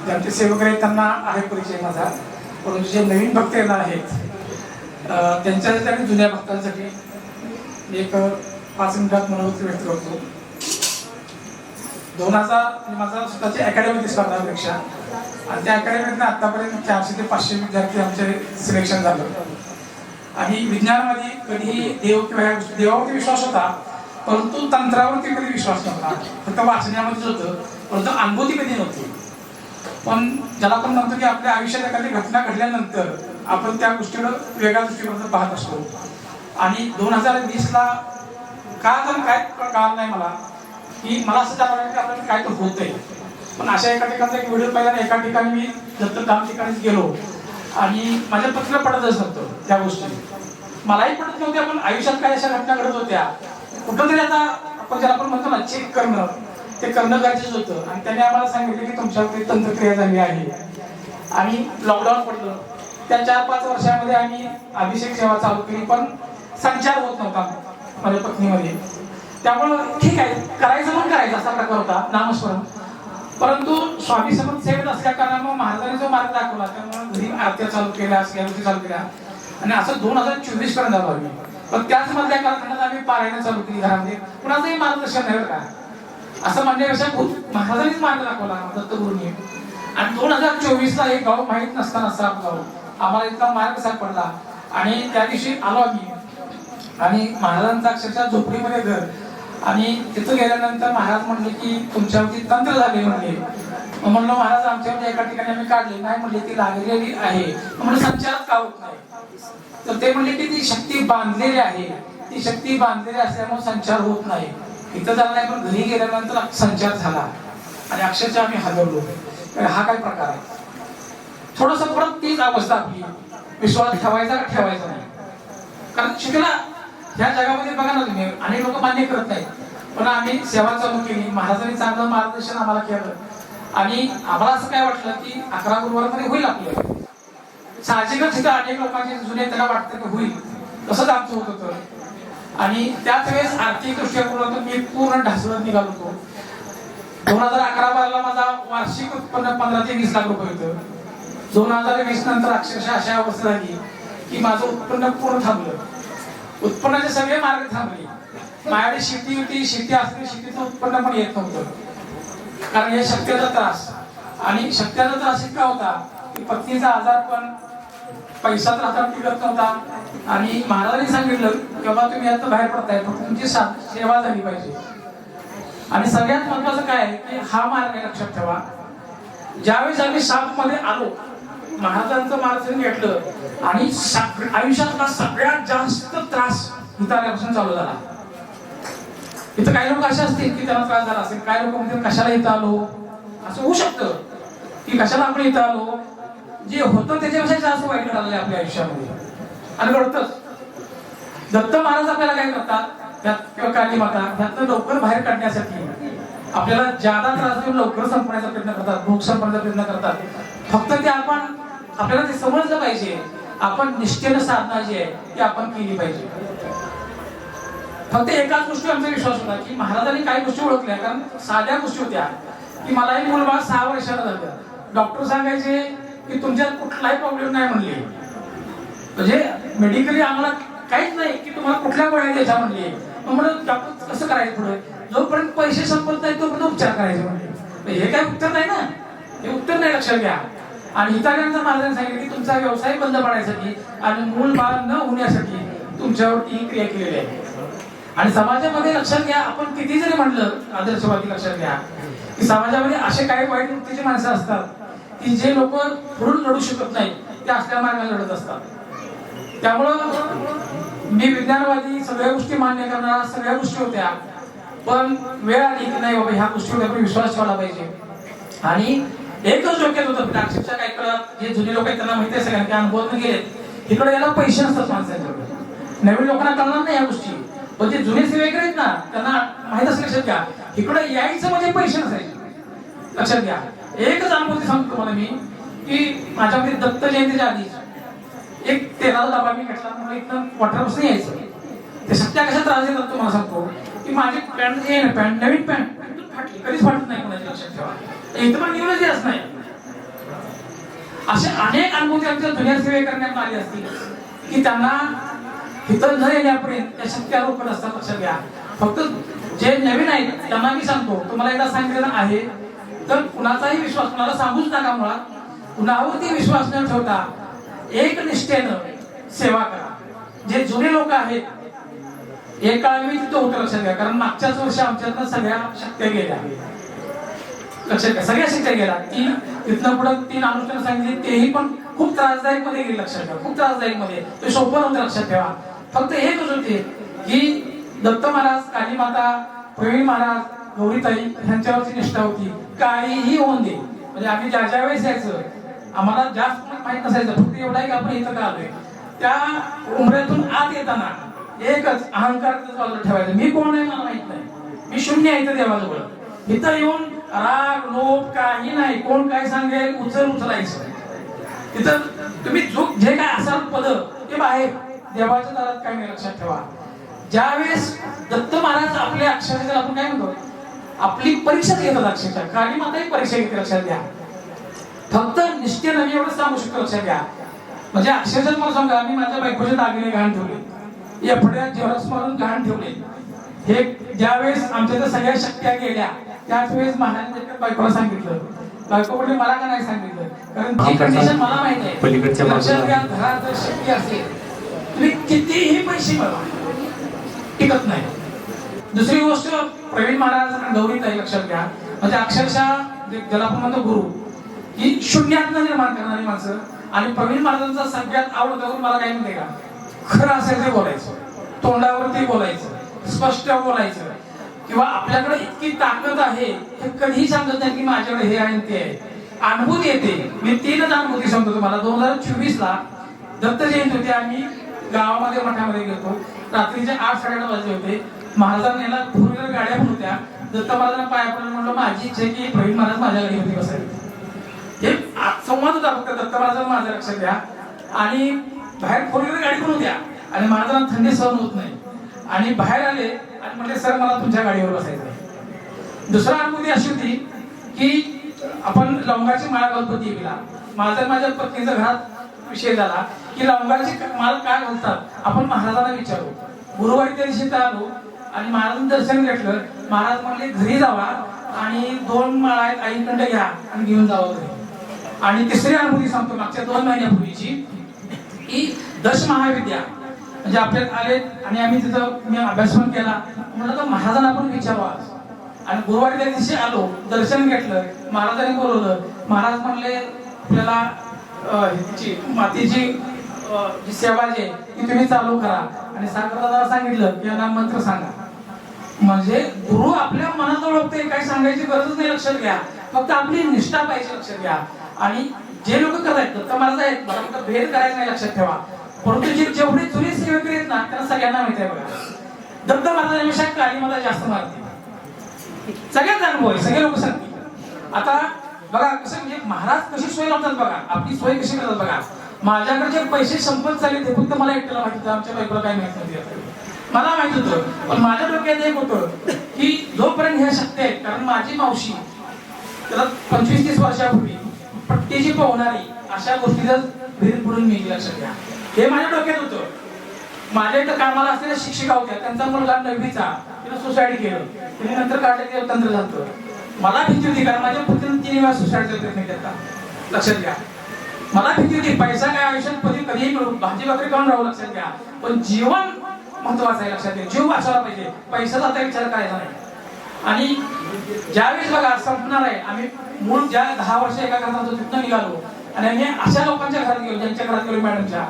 ज्यांचे सेवक आहेत त्यांना आहे परिचय माझा, परंतु जे नवीन भक्त येणार आहेत त्यांच्यासाठी आणि जुन्या भक्तांसाठी एक 5 मिनिटात मनोगत व्यक्त करतो. 2000 माझा स्वतःची अकॅडमी स्पर्धा परीक्षा आणि त्या अकॅडमीतनं आतापर्यंत 400 ते 500 विद्यार्थी आमचे सिलेक्शन झालं. आणि विज्ञानामध्ये कधीही देव किंवा देवावरती विश्वास होता, परंतु तंत्रावरती कधी विश्वास नव्हता. फक्त वाचण्यामध्येच होतं, परंतु अनुभूती कधी नव्हती. पण ज्याला आपण म्हणतो की आपल्या आयुष्यात एखादी घटना घडल्यानंतर आपण त्या गोष्टीकडे वेगळ्या दृष्टीकोनातून पाहत असतो. आणि 2020ला का जर काय कळलं नाही मला, की मला असं जाणवलं की आपल्याला काय तर होतंय. पण अशा एका ठिकाणचा एक व्हिडिओ पाहिला, एका ठिकाणी मी दत्तधाम ठिकाणीच गेलो आणि माझ्या पत्र पडतच नव्हतं त्या गोष्टी, मलाही पडत नव्हत्या. पण आयुष्यात काय अशा घटना घडत होत्या, कुठं तरी आता आपण ज्याला आपण म्हणतो ना चेक करणं, ते करणं गरजेचं होतं. आणि त्याने आम्हाला सांगितलं की तुमच्याकडे तंत्रक्रिया झाली आहे. आणि लॉकडाऊन पडलं. त्या 4-5 वर्षामध्ये आम्ही अभिषेक सेवा चालू केली, पण संचार होत नव्हता माझ्या पत्नीमध्ये. त्यामुळं ठीक आहे, करायचं पण करायचं असा प्रकार होता नामस्मरण. परंतु स्वामी समर्थ सेवेत असल्या कारणामुळे महाराजांनी जो मार्ग दाखवला, त्यामुळे घरी आरत्या चालू केल्या, या गोष्टी चालू केल्या. आणि असं 2024 पर्यंत आलो आम्ही. पण त्याच मधल्या कालखंडात आम्ही पारायण चालू केली घरामध्ये. कुणाचंही मार्गदर्शन नाही का, असं म्हणण्यापेक्षा महाराजांनीच मार्ग दाखवला दत्तगुरूंनी. आणि 2024ला एक गाव माहीत नसताना साप गाव आम्हाला इतका मार्ग सापडला. आणि त्या दिवशी आलो आम्ही आणि महाराजांचा अक्षरशः झोपडीमध्ये घर. आणि तिथं गेल्यानंतर महाराज म्हणले की तुमच्यावरती तंत्र झाले म्हणले. म्हणलं महाराज आमच्यावरती एका ठिकाणी आम्ही काढले नाही म्हणले, ती लागलेली आहे. म्हणजे संचारात का होत नाही, तर ते म्हणले की ती शक्ती बांधलेली आहे, ती शक्ती बांधलेली असल्यामुळे संचार होत नाही. इथं झाला नाही, पण घरी गेल्यानंतर संचार झाला आणि अक्षरशः आम्ही हलवलो. हा काय प्रकार आहे. थोडस परत तीच अवस्था आपली, विश्वास ठेवायचा का ठेवायचा नाही. कारण शिकला ह्या जगामध्ये बघा ना तुम्ही, अनेक लोक मान्य करत नाहीत, पण आम्ही सेवा चालू केली. महाराजांनी चांगलं मार्गदर्शन आम्हाला केलं. आणि आम्हाला असं काय वाटलं की 11 गुरुवारमध्ये होईल आपलं. साहजिकच तिथं अनेक लोकांचे जुने त्यांना वाटतं की होईल, तसंच आमचं होत होतं. आणि त्याच वेळेस आर्थिक दृष्टिकोनातून मी पूर्ण ढासळत निघालो होतो. 2011-12ला माझा वार्षिक उत्पन्न 15 ते 20 लाख रुपये होतं. 2020 नंतर अक्षरशः अशा अवस्था झाली की माझं उत्पन्न पूर्ण थांबलं. उत्पन्नाचे सगळे मार्ग थांबले. माझ्याकडे शेती होती, शेती असली, शेतीचं उत्पन्न पण येत नव्हतं. कारण हे शक्तीचा त्रास. आणि शक्तीचा त्रास इतका होता की पत्नीचा आजार पण, पैसा तर हातात टिकत नव्हता. आणि महाराजांनी सांगितलं की बाबा तुम्ही आता बाहेर पडताय, फक्त तुमची सेवा झाली पाहिजे. आणि सगळ्यात महत्वाचं काय आहे की हा मार्ग लक्षात ठेवा. ज्यावेळेस आम्ही सापमध्ये आलो, महाराजांचं मार्गदर्शन घेतलं आणि आयुष्यातला सगळ्यात जास्त त्रास इथं आल्यापासून चालू झाला. इथं काही लोक असे असतील की त्यांना त्रास झाला असेल, काही लोक म्हणतील कशाला इथं आलो, असं होऊ शकतं की कशाला आपण इथं आलो. जे होतं त्याच्यापेक्षा जास्त वाईट झालं आपल्या आयुष्यामध्ये आणि घडतंच. दत्त महाराज आपल्याला काय करतात किंवा काली माता ह्यातनं लवकर बाहेर काढण्यासाठी आपल्याला ज्यादा त्रास देऊन लवकर संपण्याचा प्रयत्न करतात, भूक संपण्याचा प्रयत्न करतात. फक्त ते आपल्याला ते समजलं पाहिजे, आपण निष्ठेनं साधना जी आहे ती आपण केली पाहिजे. फक्त एकाच गोष्टी आमचा विश्वास होता की महाराजांनी काही गोष्टी ओळखल्या. कारण साध्या गोष्टी होत्या की मला एक मुलगा 6 वर्षाला झालं, डॉक्टर सांगायचे की तुमच्यात कुठलाही प्रॉब्लेम नाही म्हणले. म्हणजे मेडिकली आम्हाला काहीच नाही की तुम्हाला कुठल्या गोळ्या द्यायच्या म्हणले. मग म्हणून डॉक्टर कसं करायचं पुढे, जोपर्यंत पैसे संपत नाही तोपर्यंत उपचार करायचे म्हणले. हे काय उत्तर नाही ना, हे उत्तर नाही, लक्षात घ्या. आणि हिताग्यांचा महाराजांनी सांगितलं की तुमचा व्यवसाय बंद पडण्यासाठी आणि मूल बाळ न होण्यासाठी तुमच्यावरती क्रिया केलेली आहे. आणि समाजामध्ये लक्षात घ्या, आपण किती जरी म्हटलं आदर्शवादी, लक्षात घ्या की समाजामध्ये असे काही वाईट वृत्तीचे माणसं असतात की जे लोक पुढून लढू शकत नाही, ते असल्या मार्गाने लढत असतात. त्यामुळं मी विज्ञानवादी, सगळ्या गोष्टी मान्य करणारा, सगळ्या गोष्टी होत्या. पण वेळ आली की नाही बाबा ह्या गोष्टीवर आपण विश्वास ठेवला पाहिजे. आणि एकच डोक्यात होतं, अक्षरशः काय कळत, जे जुने लोक आहेत त्यांना माहिती आहे, सगळ्यांना अनुभव गेलेत, इकडे याला पैसे नसतात माणसांच्याकडे. नवीन लोकांना कळणार नाही या गोष्टी, पण जे जुने सेवेकरी आहेत ना त्यांना माहित असेल. लक्षात घ्या, इकडे यायचं म्हणजे पैसे नसायचे. लक्षात घ्या, एकच अनुभूती सांगतो तुम्हाला मी की माझ्यामध्ये दत्त जयंतीच्या आधी एक 13 डबा मी घेतला. मला इथं वॉटरपासून यायचं. ते सत्या कशा त्रास देतात तुम्हाला सांगतो की माझी पॅन्ट, नवीन पॅन्ट फाटली, कधीच फाटत नाही कोणाची, लक्षात ठेवा. इथं पण न्यूनच नाही. असे अनेक अनुभूती आमच्या जुन्या सेवे करण्यात आली असतील की त्यांना इथं न येण्यापर्यंत त्या शक्ती रोखत असतात. लक्षात घ्या. फक्त जे नवीन आहेत त्यांना मी सांगतो, तुम्हाला एकदा सांगितलेलं आहे तर कुणाचाही विश्वास कुणाला सांगूच नका. मुळात कुणावरती विश्वास न ठेवता एक निष्ठेनं सेवा करा. जे जुने लोक आहेत एक काळ मी तिथं होतो. लक्षात घ्या. कारण मागच्याच वर्षी आमच्यातनं सगळ्या शक्त्या गेल्या. लक्षात घ्या. सगळ्या शक्त्या गेल्या. तिथनं पुढे 3 अनुष्ठान सांगितली, तेही पण खूप त्रासदायक मध्ये गेली. लक्षात घ्या. खूप त्रासदायक मध्ये. ते सोपं नव्हतं. लक्षात ठेवा. फक्त एकच होते की दत्त महाराज, काली माता, प्रवीण महाराज, गौरीताई ह्यांच्यावरची निष्ठा होती. काहीही होऊन दे. म्हणजे आम्ही ज्या वेळेस यायचं आम्हाला जास्त माहित नसायचं. फक्त एवढं आहे की आपण इथं का आलोय. त्या उमऱ्यातून आत येताना एकच अहंकार बाजूला ठेवायचं. मी कोण आहे मला माहित नाही. मी शून्य आहे इथं देवाजवळ. इथं येऊन राग लोभ काही नाही. कोण काय सांगेल उचलायचं. तिथं तुम्ही जे काय असाल पद ते बाहेर देवाच्या दारात काय नाही. लक्षात ठेवा. ज्यावेळेस दत्त महाराज आपल्या अक्षराच्या आपण काय म्हणतो आपली परीक्षा घेतात. अक्षरशः काली माताही परीक्षा घेते. लक्षात घ्या. फक्त निष्ठेनं मी एवढं सांगू शकतो. लक्षात घ्या. म्हणजे अक्षरशः मला सांगा, मी माझ्या बायकोचे दागिने गहाण ठेवले, या फड्यात झेरॉक्स मारून गहाण ठेवले. हे ज्यावेळेस आमच्या तर सगळ्या शक्त्या गेल्या त्याच वेळेस महाराजांनी बायकोला सांगितलं. बायको म्हणजे मला का नाही सांगितलं, कारण ती कंडिशन मला माहित आहे. लक्षात घ्या. घरात जर शक्ती असेल तुम्ही कितीही पैसे मिळवा टिकत नाही. दुसरी गोष्ट प्रवीण महाराज आणि गौरीताई लक्षात घ्या. म्हणजे अक्षरशः ज्याला आपण म्हणतो गुरु ही शून्यातनं निर्माण करणारी माणसं. आणि प्रवीण महाराजांचा सगळ्यात आवडता गुण मला काय म्हणते का, खरं असेल ते बोलायचं, तोंडावरती बोलायचं, स्पष्ट बोलायचं. किंवा आपल्याकडे इतकी ताकद आहे हे कधीही सांगत नाही की माझ्याकडे हे आहे ते आहे. अनुभूती येते. मी 3च अनुभूती सांगतो तुम्हाला. 2024 ला दत्त जयंती होती. आम्ही गावामध्ये मठामध्ये गेलो. रात्रीचे 8-8:30 वाजले होते. महाराजांना याला 4 व्हीलर गाड्या पण होत्या. दत्त महाराजांना पाया पडून म्हणलं माझी इच्छा की प्रवीण महाराज माझ्या गाडीमध्ये बसायचे. हे संवाद होता फक्त दत्त महाराजांना माझ्या लक्षात घ्या. आणि बाहेर 4 व्हीलर गाडी पण होत्या आणि महाराजांना थंडी सहन होत नाही. आणि बाहेर आले आणि म्हणले सर मला तुमच्या गाडीवर बसायचं. दुसरा अनुभूती अशी होती की आपण लवंगाची माळ घालतो देवीला. माझ्या पत्नीचा घरात विषय झाला की लवंगाची माळ काय घालतात आपण महाराजांना विचारू. गुरुवारी त्या दिवशी आलो आणि महाराजांचं दर्शन घेतलं. महाराज म्हणले घरी जावा आणि 2 माळा आहेत आईकडे घ्या आणि घेऊन जावं घरी. आणि तिसरी अनुभूती सांगतो मागच्या 2 महिन्यापूर्वीची की दश महाविद्या म्हणजे आपल्यात आले आणि आम्ही तिथं मी अभ्यास पण केला. म्हणलं तर महाराजांना आपण विचारवा. आणि गुरुवारी त्या दिवशी आलो, दर्शन घेतलं, महाराजांनी बोलवलं. महाराज म्हणले आपल्याला मातीची जी सेवा जी ती तुम्ही चालू करा. आणि सागरदादाला सांगितलं की यांना मंत्र सांगा. म्हणजे गुरु आपल्या मनात ओळखते, काही सांगायची गरजच नाही. लक्षात घ्या. फक्त आपली निष्ठा पाहिजे. लक्षात घ्या. आणि जे लोक करतायत दत्त महाराज आहेत मला फक्त भेद करायचा नाही. लक्षात ठेवा. परंतु जेवढे जुने सेवक आहेत ना त्यांना सगळ्यांना माहिती आहे. बघा दत्त महाराजांपेक्षा काली माता जास्त मारते. सगळ्यात अनुभव आहे. सगळे लोक सांगतील. आता बघा कसं म्हणजे महाराज कशी सोय लावतात बघा, आपली सोय कशी करतात बघा. माझ्याकडचे पैसे संपत झाले ते फक्त मला एकट्याला माहिती होतं. आमच्या बायकोला काय माहित नव्हती. मला माहित होतं पण माझ्या डोक्यात एक होतं की जोपर्यंत ह्या शक्ती आहेत. कारण माझी मावशी त्याला 25-30 वर्षापूर्वी पट्टीची पोहणारी अशा गोष्टीचा भिर पडून मी लक्षात घ्या. हे माझ्या डोक्यात होतं. माझ्या इथं कामाला असलेल्या शिक्षिका होत्या. त्यांचा मुलगा 9वीचा तिने सुसाईड केलं. तिने नंतर काढलं की तंत्र झालं. मला भीती होती कारण माझ्या पुत्रीने 3 वेळा सुसाईडचा प्रयत्न केला. लक्षात घ्या. मला भीती होती पैसा काय आयुष्यात कधीही मिळू, भाजी भाकरी खाऊन राहू. लक्षात घ्या. पण जीवन महत्वाचं आहे. लक्षात घ्या. जीव वाचवायला पाहिजे. पैशाचा आता विचार करायचा नाही. आणि ज्यावेळेस बघा संपणार आहे आम्ही मूळ ज्या 10 वर्ष एका घरात होतो तिथं निघालो आणि आम्ही अशा लोकांच्या घरात गेलो ज्यांच्या घरात गेलो मॅडमच्या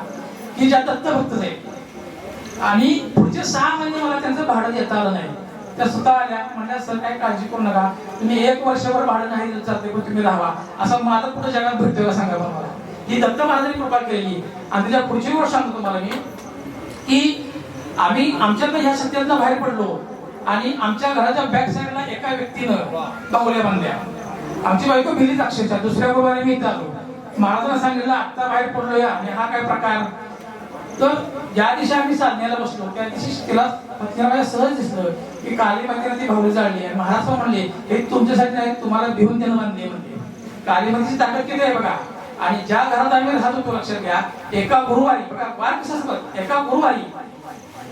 की ज्या दत्तभक्त आहेत. आणि पुढचे 6 महिने मला त्यांचं भाडं देता आलं नाही. त्या स्वतः आल्या म्हणल्या सर काही काळजी करू नका, तुम्ही 1 वर्षभर भाडं नाही चालते पण तुम्ही राहा. असं माझं कुठं जगात भेटतोय का सांगा मला. ही दत्त महाराजांनी कृपा केली. आणि त्याच्या पुढची गोष्ट सांगतो तुम्हाला मी की आम्ही आमच्याकडे ह्या सत्यातनं बाहेर पडलो आणि आमच्या घराच्या बॅक साईडला एका व्यक्तीनं बाहुल्या बांधल्या. आमची बायको भिलीच अक्षरशः. दुसऱ्या गुरुवारी मी इथं आलो. महाराजांना सांगितलं आत्ता बाहेर पडलो या आणि हा काय प्रकार. तर ज्या दिवशी आम्ही साधण्याला बसलो त्या दिवशी तिला माझ्या सहज दिसलं की काली मातेला ती बाहुली जाळली. आणि महाराज म्हणले हे तुमच्यासाठी नाही, तुम्हाला भिवून त्यानं बांधले. म्हणजे काली मातेची ताकद किती आहे बघा. आणि ज्या घरात आम्ही राहत होतो लक्षात घ्या, एका गुरुवारी बघा वार कसं असतं, एका गुरुवारी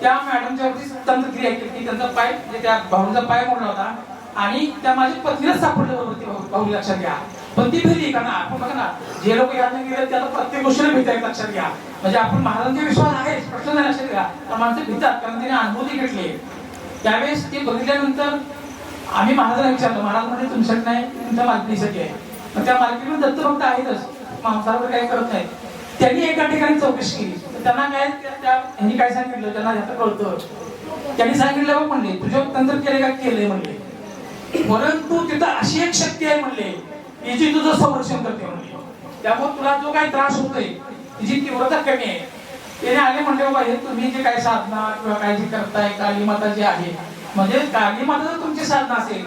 त्या मॅडमच्या वरती तंत्रक्रिया केली, त्यांचा पाय म्हणजे त्या भाऊचा पाय मोडला होता आणि त्या माझ्या पत्नीलाच सापडलं होती भाऊ लक्षात घ्या. पण ती भीती का ना, आपण बघा ना जे लोक यातून गेले त्याला प्रत्येक गोष्टीला भीती आहे लक्षात घ्या. म्हणजे आपण महाराजांचा विश्वास आहे प्रश्न नाही लक्षात घ्या, तर माणसं भीतात कारण तिने अनुभूती घेतली. त्यावेळेस ते बघितल्यानंतर आम्ही महाराजांना विचारलं, महाराज म्हणजे तुमच्यासाठी नाही तुमच्या मालकीसाठी आहे. मग त्या मालकीकडून दत्तभक्त आहेतच, मांसाहार काही करत नाही. त्यांनी एका ठिकाणी चौकशी केली, तर त्यांना काय त्या ह्यांनी काय सांगितलं, त्यांना ह्याचं कळतं. त्यांनी सांगितलं बघ म्हणले तुझ्या तंत्र केले का, केलंय म्हणले, परंतु तिथं अशी एक शक्ती आहे म्हणले की जी तुझं संरक्षण करते म्हणले. त्यामुळे तुला जो काही त्रास होतोय तिची तीव्रता कमी आहे. त्याने आले म्हणले बाबा हे तुम्ही जे काही साधना किंवा काय जे करताय काली माता जी आहे, म्हणजे काली माता जर तुमची साधना असेल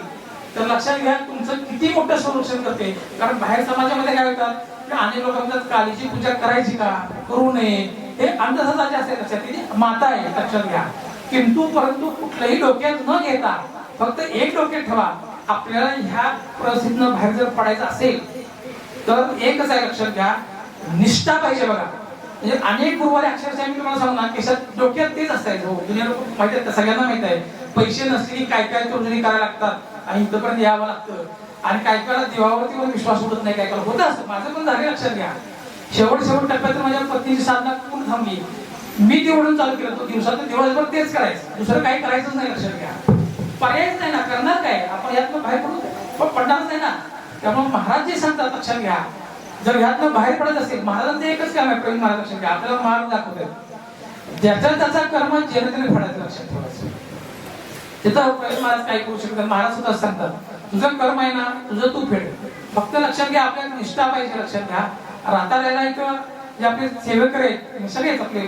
तर लक्षात घ्या तुमचं किती मोठं संरक्षण करते. कारण बाहेर समाजामध्ये काय होतात की अनेक लोक म्हणतात कालीची पूजा करायची का, करू नये, हे अंधश्रद्धाचे असेल. लक्षात ती माता आहे लक्षात घ्या. किंतु परंतु कुठलंही डोक्यात न घेता फक्त एक डोक्यात ठेवा, आपल्याला ह्या परिस्थितीनं बाहेर जर पडायचं असेल तर एकच आहे लक्षात घ्या, निष्ठा पाहिजे. बघा म्हणजे अनेक गुरुवारी अक्षरशः मी तुम्हाला सांगू ना केसात डोक्यात तेच असायचं. दुनिया लोक माहिती आहे, सगळ्यांना माहित आहे पैसे नसले काय काय तोडणी करायला लागतात आणि इथपर्यंत यावं लागतं. आणि काय काय देवावरती विश्वास उडत नाही, काय काय होत असतं. माझं पण झालं लक्षात घ्या. शेवट टप्प्यात माझ्या पत्नीची साधना पूर्ण थांबली. मी ते ओढून चालू केलं, तो दिवसातून दिवसभर तेच करायचं, दुसरं काही करायचंच नाही लक्षात घ्या. पर्यायच नाही ना, करणार काय आपण, यातनं बाहेर पडू पण पडणारच नाही ना. त्यामुळे महाराज जे सांगतात लक्षात घ्या, जर ह्यातनं बाहेर पडत असेल, महाराजांचं एकच काम आहे प्रवीण महाराज लक्षात घ्या, आपल्याला मार्ग दाखवतात. ज्याचा त्याचा कर्म जेणे त्याने फेडायचं लक्षात ठेवायचं. तिथं प्रवीण महाराज काय करू शकतात, महाराज सुद्धा सांगतात तुझं कर्म आहे ना तुझं तू फेड. फक्त लक्षात घ्या आपल्याला निष्ठा पाहिजे लक्षात घ्या. राहता इथं जे आपले सेवक आहेत सगळेच आपले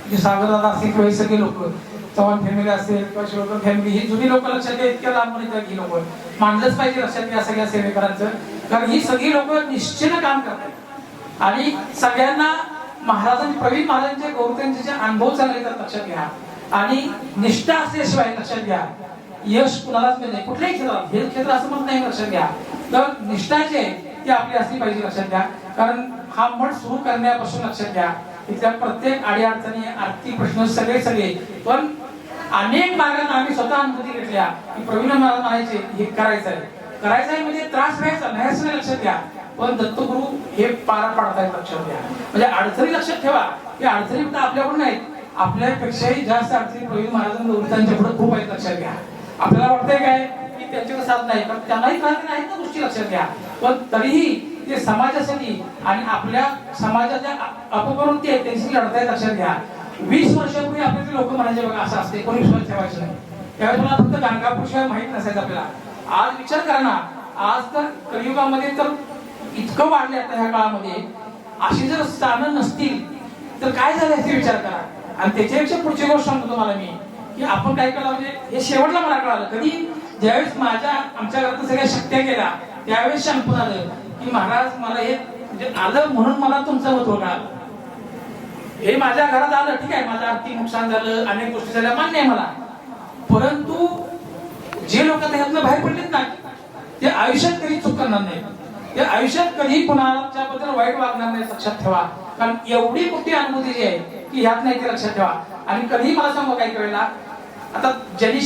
जे सागरदादा असतील किंवा सगळे लोक, चव्हाण फॅमिली असेल किंवा शिवकर फॅमिली, ही जुनी लोक लक्षात घ्या, इतक्या लांबून येतात ही लोक. मानलंच पाहिजे लक्षात घ्या सगळ्या सेवेकरांचं, कारण ही सगळी लोक निश्चयानं काम करतात आणि सगळ्यांना महाराजांचे प्रवीण महाराजांचे गौरवांचे जे अनुभव चांगले येतात लक्षात घ्या. आणि निष्ठा असल्याशिवाय लक्षात घ्या यश कुणालाच मिळत नाही कुठल्याही क्षेत्रात. हे क्षेत्र असं म्हणत नाही लक्षात घ्या. तर निष्ठा जी आहे ती आपली असली पाहिजे लक्षात घ्या. कारण हा मठ सुरू करण्यापासून लक्षात घ्या तिथल्या प्रत्येक अडीअडचणी आर्थिक प्रश्न सगळे पण अनेक मार्गाने आम्ही स्वतः अनुभूती घेतल्या की प्रवीण महाराज म्हणायचे हे करायचं आहे म्हणजे त्रास व्हायचा नाही असं नाही लक्षात घ्या, पण दत्तगुरु हे पार पाडतायत लक्षात घ्या. म्हणजे अडचणी लक्षात ठेवा की अडचणी फक्त आपल्याकडून नाहीत, आपल्यापेक्षाही जास्त अडचणी प्रवीण महाराजांच्या पुढे खूप आहेत लक्षात घ्या. आपल्याला वाटतंय काय की त्यांच्याकडे साथ नाही, पण त्यांनाही त्रास आहेत ना गोष्टी लक्षात घ्या. पण तरीही ते समाजासाठी आणि आपल्या समाजाच्या अपप्रवृत्ती आहेत त्यांची लढतायत लक्षात घ्या. 20 वर्षापूर्वी आपले लोक म्हणायचे बघा असं असते, कोणी विश्वास ठेवायचं नाही. त्यावेळेस मला फक्त गाणगापूर शिवाय माहित नसायचं आपल्याला. आज विचार करा ना, आज तर कलियुगामध्ये तर इतकं वाढले आता ह्या काळामध्ये, अशी जर स्थानं नसतील तर काय झालं याचा विचार करा. आणि त्याच्यापेक्षा पुढची गोष्ट सांगतो तुम्हाला मी की आपण काय केलं, म्हणजे हे शेवटला मला कळालं कधी ज्यावेळेस आमच्या घरात सगळ्या शक्त्या केल्या त्यावेळेस शांपून आलं की महाराज मला हे म्हणजे आलं म्हणून मला तुमचं महत्व कळालं. हे माझ्या घरात आलं ठीक आहे, माझं आर्थिक नुकसान झालं, अनेक गोष्टी झाल्या मान्य आहे मला, परंतु जे लोक त्यातनं बाहेर पडलेत ना ते आयुष्यात कधी चूक करणार नाही, ते आयुष्यात कधी कुणाच्याबद्दल वाईट वागणार नाही लक्षात ठेवा. कारण एवढी मोठी अनुभूती जी आहे की ह्यात नाही ते लक्षात ठेवा. आणि कधी मला सांगू काय करायला, आता ज्यांनी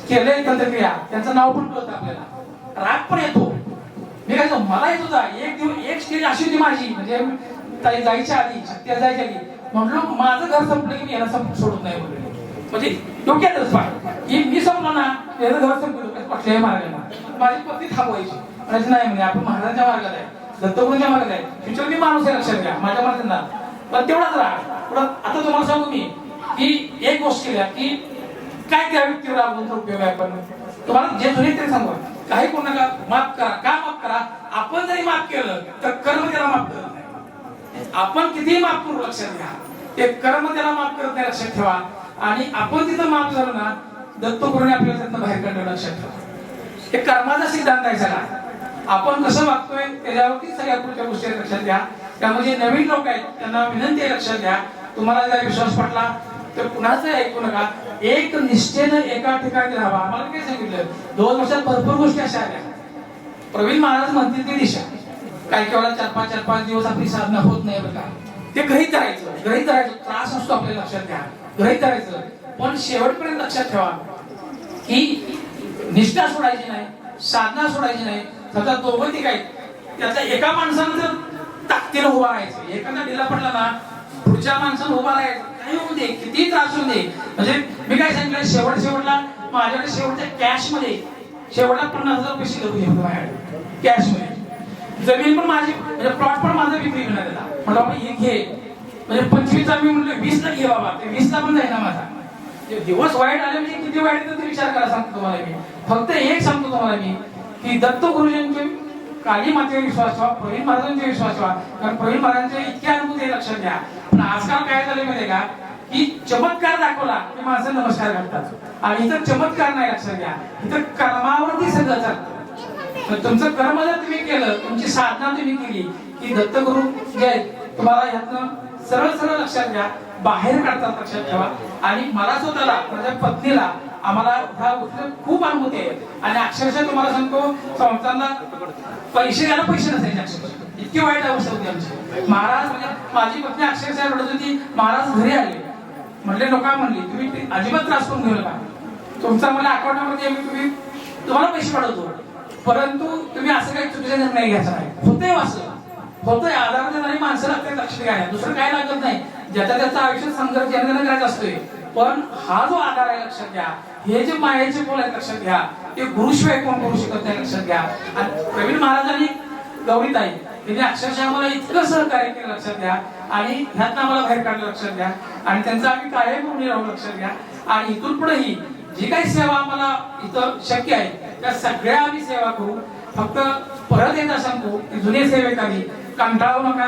केलंय तंत्रक्रिया त्यांचं नाव पण कळतं आपल्याला, राग पण येतो. मी काय मला येत होता एक स्टेज अशी होती माझी, म्हणजे जायच्या आधी शक्ती जायच्या आधी म्हटलं माझं घर संपलं की मी याला सोडत नाही म्हणलं. म्हणजे डोक्यातच पाय की मी संपलो ना याचं घर संपलं कुठल्याही मार्गाला माझी पत्नी थांबवायची म्हणजे नाही म्हणजे आपण महाराजांच्या मार्गात आहे, दत्तगुरूंच्या मार्गात आहे, फ्युचर मी माणूस आहे लक्षात घ्या माझ्या मार्गांना. पण तेवढाच राग. आता तुम्हाला सांगू मी की एक गोष्ट केल्या की काय त्या व्यक्तीवर अगोदर उपयोग आहे. पण तुम्हाला जे जुने ते सांगू काही कोण नका माफ करा, का माफ करा, आपण जरी माफ केलं तर कर्म त्याला माफ करत नाही. आपण कितीही माफ करू लक्षात घ्या ते कर्म त्याला माफ करत नाही लक्षात ठेवा. आणि आपण तिथं माफ झालं ना दत्तगुरूने आपल्याला त्यातनं बाहेर काढलं लक्षात ठेवा. हे कर्माचा सिद्धांत आहे सगळा. आपण कसं वागतोय त्याच्यावरती सगळ्या पुढच्या गोष्टी लक्षात घ्या. त्यामध्ये नवीन लोक आहेत त्यांना विनंती आहे लक्षात घ्या, तुम्हाला जर विश्वास पटला तर कुणाचं ऐकू नका, एक निष्ठेनं एका ठिकाणी राहावा. आम्हाला काय सांगितलं 2 वर्षात भरपूर गोष्टी अशा आल्या. प्रवीण महाराज म्हणतील ती दिशा काही वेळा 4-5 दिवस आपली साधना होत नाही बरं का, ते गृहीत धरायचं त्रास असतो आपल्या लक्षात घ्या, गृहीत धरायचं. पण शेवटपर्यंत लक्षात ठेवा की निष्ठा सोडायची नाही, साधना सोडायची नाही. सध्या दोघं ते काय त्याचा एका माणसानं जर ताकदीनं उभा राहायचं, एखादा ढिला पडला ना पुढच्या माणसानं उभा राहायचं, काही होऊ दे, किती त्रास होऊ दे. म्हणजे मी काय सांगितलं, शेवटला माझ्याकडे शेवटच्या कॅश मध्ये शेवटला 50,000 रुपये शिल्लक होते माझ्याकडे कॅश मध्ये. जमीन पण माझी म्हणजे प्लॉट पण माझा विक्री करण्यात आला. म्हटलं बाबा हे घे, म्हणजे 25चा मी म्हटलं 20ला घे बाबा, ते 20ला पण जाईना माझा. दिवस वाईट आले म्हणजे किती वाईट येतं ते विचार करा सांगतो तुम्हाला मी. फक्त एक सांगतो तुम्हाला मी की दत्त गुरुजींचे काली मातेवर विश्वास ठेवा, प्रवीण महाराजांचे विश्वास ठेवा. कारण प्रवीण महाराजांचे इतके अनुभव ते लक्षात घ्या. पण आजकाल काय झालं माहितीये का की चमत्कार दाखवला की माणसं नमस्कार घालतात, आणि इथं चमत्कार नाही, लक्षात घ्या. इथं कर्मावरती सगळं चालतं. तुमचं कर्म जर तुम्ही केलं, तुमची साधना तुम्ही केली की दत्तगुरु जे आहेत तुम्हाला यातनं सरळ लक्षात घ्या बाहेर काढतात, लक्षात ठेवा. आणि मला स्वतःला माझ्या पत्नीला आम्हाला ह्या गोष्टी खूप अनुभूती आहे. आणि अक्षरशः तुम्हाला सांगतो संस्थांना पैसे द्यायला पैसे नसायचे, अक्षरशः इतकी वाईट अवस्था होती आमची. महाराज म्हणजे माझी पत्नी अक्षरशः रडत होती, महाराज घरी आले म्हटले नका म्हणली तुम्ही अजिबात त्रास करून घेऊ नका, तुमचा मला अकाउंटमध्ये तुम्ही तुम्हाला पैसे पाठवतो, परंतु तुम्ही असं काही चुकीचा निर्णय घ्यायचा नाही. होतंय असं होतंय, आधार देणारी माणसं लागते, लक्ष घ्या, दुसरं काय लागत नाही. ज्याचा त्याचा आयुष्यात संघर्ष जनगण करायचा असतोय. पण हा जो आधार आहे लक्षात घ्या, हे जे मायेचे बोल आहेत लक्षात घ्या, ते गुरुशिवाय कोण करू शकत नाही, लक्षात घ्या. आणि प्रवीण महाराजांनी गौरीताई त्यांनी अक्षरशः आम्हाला इतकं सहकार्य केलं, लक्षात घ्या. आणि ह्यातनं आम्हाला बाहेर काढलं, लक्षात घ्या. आणि त्यांचं आम्ही कायम ऋणी राहू, लक्षात घ्या. आणि इथून पुढेही जी काही सेवा आम्हाला इथं शक्य आहे त्या सगळ्या आम्ही सेवा करू. फक्त परत एकदा सांगतो की जुने सेवेकरी कंटाळू नका,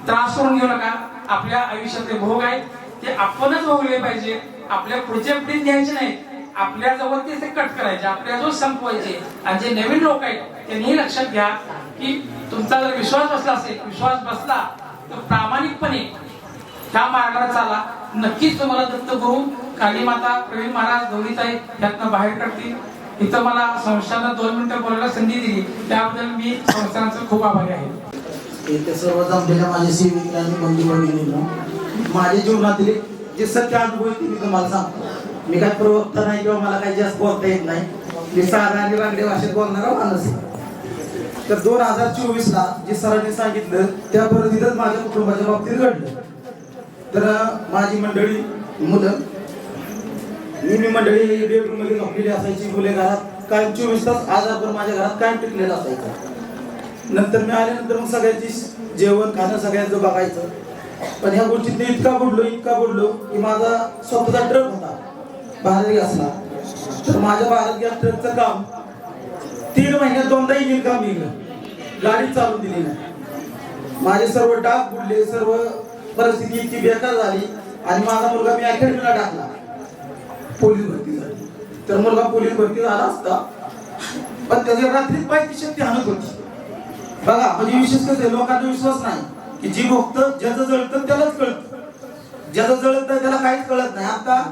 त्रास करून घेऊ नका. आपल्या आयुष्यातले भोग आहेत ते आपणच भोगले पाहिजे, आपल्या पुढच्या पिढीत घ्यायचे नाही, आपल्या जवळ ते कट करायचे, आपल्या जवळ संपवायचे. आणि जे नवीन लोक आहेत त्यांनी लक्षात घ्या की तुमचा जर विश्वास बसला असेल, विश्वास बसला तर प्रामाणिकपणे त्या मार्गाने चाला. नक्कीच तुम्हाला दत्तगुरु काली माता प्रवीण महाराज गौरीताई यातनं बाहेर काढतील. इथं मला संस्थांना 2 मिनिटं बोलायला संधी दिली त्याबद्दल मी संस्थांचं खूप आभारी आहे. ते सर्व जमलेल्या माझे सेविक आणि बंधू भगिनींनो, माझ्या जीवनातील जे सत्य अनुभव आहे ते मी तुम्हाला सांगतो. मी काय प्रवक्ता नाही किंवा मला काही जास्त बोलता येत नाही, मी साधा आणि रांगडे भाषेत बोलणारा माणूस आहे. तर 2024ला जे सरांनी सांगितलं त्या पद्धतीतच माझ्या कुटुंबाच्या बाबतीत घडलं. तर माझी मंडळी मुलं मी मंडळी बेडरूम मध्ये झोपलेली असायची, मुले घरात कायम 24 तास आजारपण माझ्या घरात कायम टिकलेला असायचा. नंतर मी आल्यानंतर मग सगळ्यांची जेवण खाणं सगळ्यांचं बघायचं. पण ह्या गोष्टीत इतका बुडलो की माझा स्वतःचा ट्रक होता भारत गॅसला. तर माझ्या भारत गॅस ट्रकचं काम 3 महिन्यात 2दा इंजिन काम निघलं, गाडी चालू दिली नाही. माझे सर्व डाग बुडले, सर्व परिस्थिती इतकी बेकार झाली. आणि माझा मुलगा मी अकॅडमीला टाकला पोलीस भरतीसाठी. तर मुलगा पोलीस भरती झाला असता, पण त्याच्या रात्रीत पायची शक्ती हाणत होती. बघा म्हणजे विशेष कसं लोकांचा विश्वास नाही की जी भक्त ज्याचं जळतं त्यालाच कळतं, ज्याचं जळत नाही त्याला काहीच कळत नाही. आता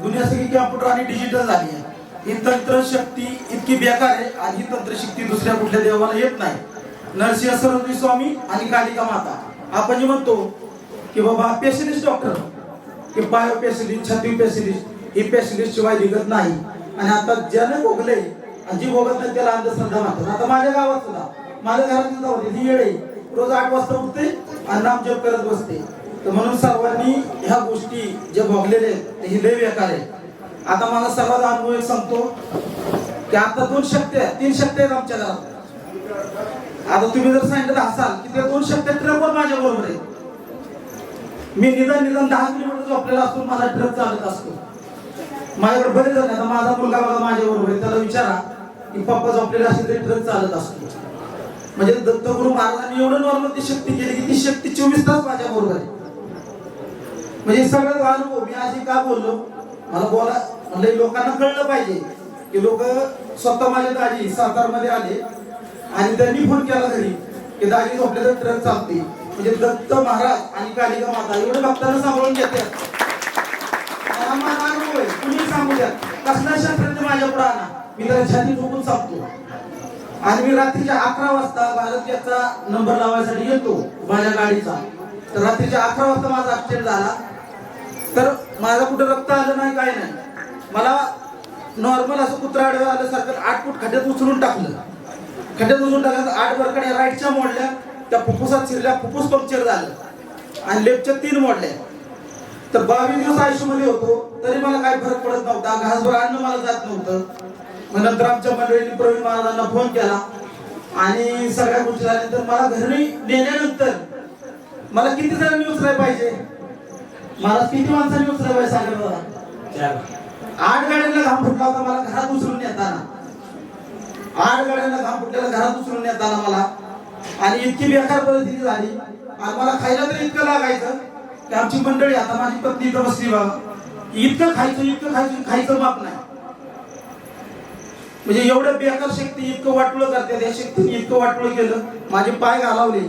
दुनिया सगळी कॅम्प्युटर आणि डिजिटल झाली आहे. ही तंत्रशक्ती इतकी बेकार आहे आणि ही तंत्रशक्ती दुसऱ्या कुठल्या देवाला येत नाही. नरसिंह सरस्वती स्वामी आणि कालिका माता आपण जे म्हणतो की बाबा स्पेशलिस्ट डॉक्टर की बायो स्पेशलिस्ट, छाती स्पेशलिस्ट, ही स्पेशलिस्ट शिवाय निघत नाही. आणि आता ज्याने भोगले आणि जी भोगत नाही त्याला अंधश्रद्धा म्हणतात. आता माझ्या गावात सुद्धा माझ्या घरात सुद्धा होते ही येडे रोज 8 वाजता उठते आणि नाम जप करत बसते. तर म्हणून सर्वांनी ह्या गोष्टी जे भोगलेले आहेत ही लय बेकार आहे. आता मला सर्वात अनुभव एक सांगतो की आता 2 शक्ती आहेत, 3 शक्ती आहेत आमच्या घरात. आता तुम्ही जर सांगितलं असाल की त्या 2 शक्ती ट्रक पण माझ्या बरोबर आहे. मी निदान 10 किलोमीटर झोपलेला असतो, माझा ट्रक चालत असतो. माझ्याकडे बरेच जण, आता माझा मुलगा बघा माझ्या बरोबर आहे, त्याला विचारा की पप्पा झोपलेला असेल तरी ट्रक चालत असतो. म्हणजे दत्तगुरु महाराजांनी एवढं नॉर्मल ती शक्ती केली की ती शक्ती 24 तास माझ्या बरोबर आहे. म्हणजे सगळं अनुभव मी अशी का बोललो, मला बोला म्हणजे लोकांना कळलं पाहिजे की लोक स्वतः माझ्या दाजी सातारमध्ये आले आणि त्यांनी फोन केला घरी की दाजी झोपले तर ट्रक चालते. म्हणजे दत्त महाराज आणि कालिका माता एवढे भक्तांना सांभाळून घेतात. मला अनुभव आहे, कुणी सांगू द्या कसला शास्त्रज्ञ माझ्या पुढे आणा, मी त्याला छाती ठोकून सांगतो. आणि मी रात्रीच्या 11 वाजता भारत गॅसचा नंबर लावायसाठी येतो माझ्या गाडीचा. तर रात्रीच्या 11 वाजता माझा ऍक्सिडेंट झाला. तर माझा कुठं रक्त आलं नाही, काय नाही. मला नॉर्मल असं कुत्रा आडवं आल्यासारखं 8 फूट खड्ड्यात उचलून टाकलं. खड्ड्यात उचलून टाकलं 8 बरकड्या राईटच्या मोडल्या, त्या फुफ्फुसात शिरल्या, फुफ्फुस पंक्चर झालं आणि लेफ्टच्या 3 मोडल्या. तर 22 दिवस आयुष्यामध्ये होतो, तरी मला काही फरक पडत नव्हता. घासभर अन्न मला जात नव्हतं. मग नंतर आमच्या मंडळींनी प्रवीण महाराजांना फोन केला आणि सगळ्या गोष्टी झाल्यानंतर मला घरी नेल्यानंतर मला किती जणांनी उचलाय पाहिजे, मला किती माणसांनी उचलाय पाहिजे सांगा बघा. 8 गाड्यांना घाम फुटला होता मला घरात उचलून येताना. 8 गाड्यांना घाम फुटलेला घरात उचलून येताना मला. आणि इतकी बेकार परिस्थिती झाली आणि मला खायला तर इतकं लागायचं की आमची मंडळी, आता माझी पत्नी इथं बसली बघा, इतकं खायचं माप नाही. म्हणजे एवढं बेकार शक्ती इतकं वाटोळं करते, त्या शक्तीने इतकं वाटोळं केलं, माझे पाय घालावले.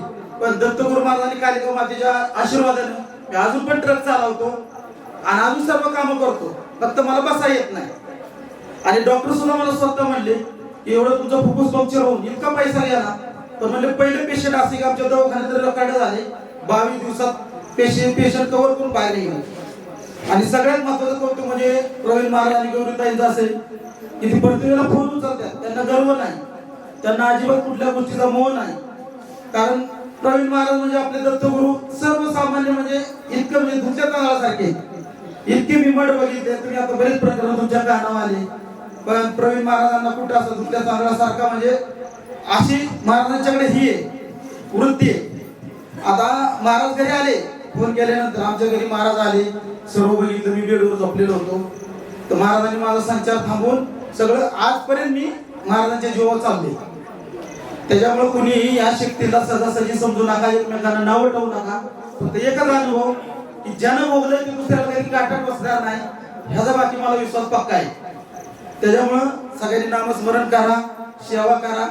पण दत्तगुरु महाराजांनी कालिका मातेच्या आशीर्वादानं मी अजून पण ट्रक चालवतो आणि अजून सर्व कामं करतो, फक्त मला बसा येत नाही. आणि डॉक्टर सुद्धा मला स्वतः म्हणले की एवढं तुमचं फुफ्फुस पंक्चर होऊन इतका पैसा गेला, पण म्हणले पहिले पेशंट असे की आमच्या दवाखान्यात रेकॉर्ड झाले 22 दिवसात पेशंट कव्हर करून बाहेर निघाले. आणि सगळ्यात महत्वाचं कौतुक म्हणजे प्रवीण महाराज आणि गौरीताईंचं असेल की ती प्रत्येकाला फोन उचलतात. त्यांना गर्व नाही, त्यांना अजिबात कुठल्या गोष्टीचा मोह नाही. कारण प्रवीण महाराज म्हणजे आपले दत्तगुरु सर्वसामान्य, म्हणजे इतकं म्हणजे धुतल्या तांदळासारखे. इतके मी मठ बघितले, तुम्ही आता बरेच प्रकरण तुमच्या कानावर आले, पण प्रवीण महाराजांना कुठं असं धुतल्या तांदळासारखा म्हणजे अशी महाराजांच्याकडे ही आहे वृत्ती आहे. आता महाराज घरी आले, फोन केल्यानंतर आमच्या घरी महाराज आले, सर्व बघितलं. मी बेडवर झोपलेलो होतो, तर महाराजांनी माझा संचार थांबवून सगळं आजपर्यंत मी महाराजांच्या जीवावर चालले. त्याच्यामुळे कुणीही या शक्तीला सहजासहजी समजू नका, एकमेकांना नावं ठेवू नका. फक्त एकच अनुभव की ज्यानं भोगलं ते दुसऱ्याला काही काटात बसणार नाही, ह्याचा बाकी मला विश्वास पक्का आहे. त्याच्यामुळं सगळ्यांनी नामस्मरण करा, सेवा करा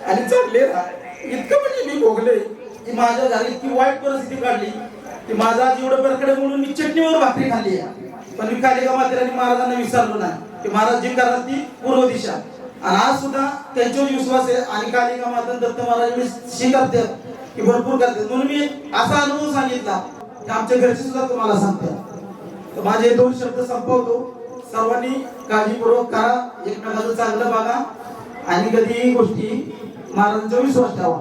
आणि चालले राहा. इतकं म्हणजे मी भोगले की माझ्या घरी इतकी वाईट परिस्थिती काढली की माझा आज एवढं बरकडे म्हणून मी चटणीवर भाकरी खाल्ली आहे, पण मी कालिका मातेला आणि महाराजांना विसरलो नाही की महाराज जी करतात ती पूर्व दिशा. आणि आज सुद्धा त्यांच्यावर विश्वास आहे आणि कालिका माता दत्त महाराज करतात की भरपूर करतात. म्हणून मी असा अनुभव सांगितला की आमच्या घरचे सुद्धा तुम्हाला सांगतात. तर माझे 2 शब्द संपवतो. सर्वांनी काळजीपूर्वक करा, एकमेकांचं चांगलं बघा आणि कधीही गोष्टी महाराजांचा विश्वास ठेवा.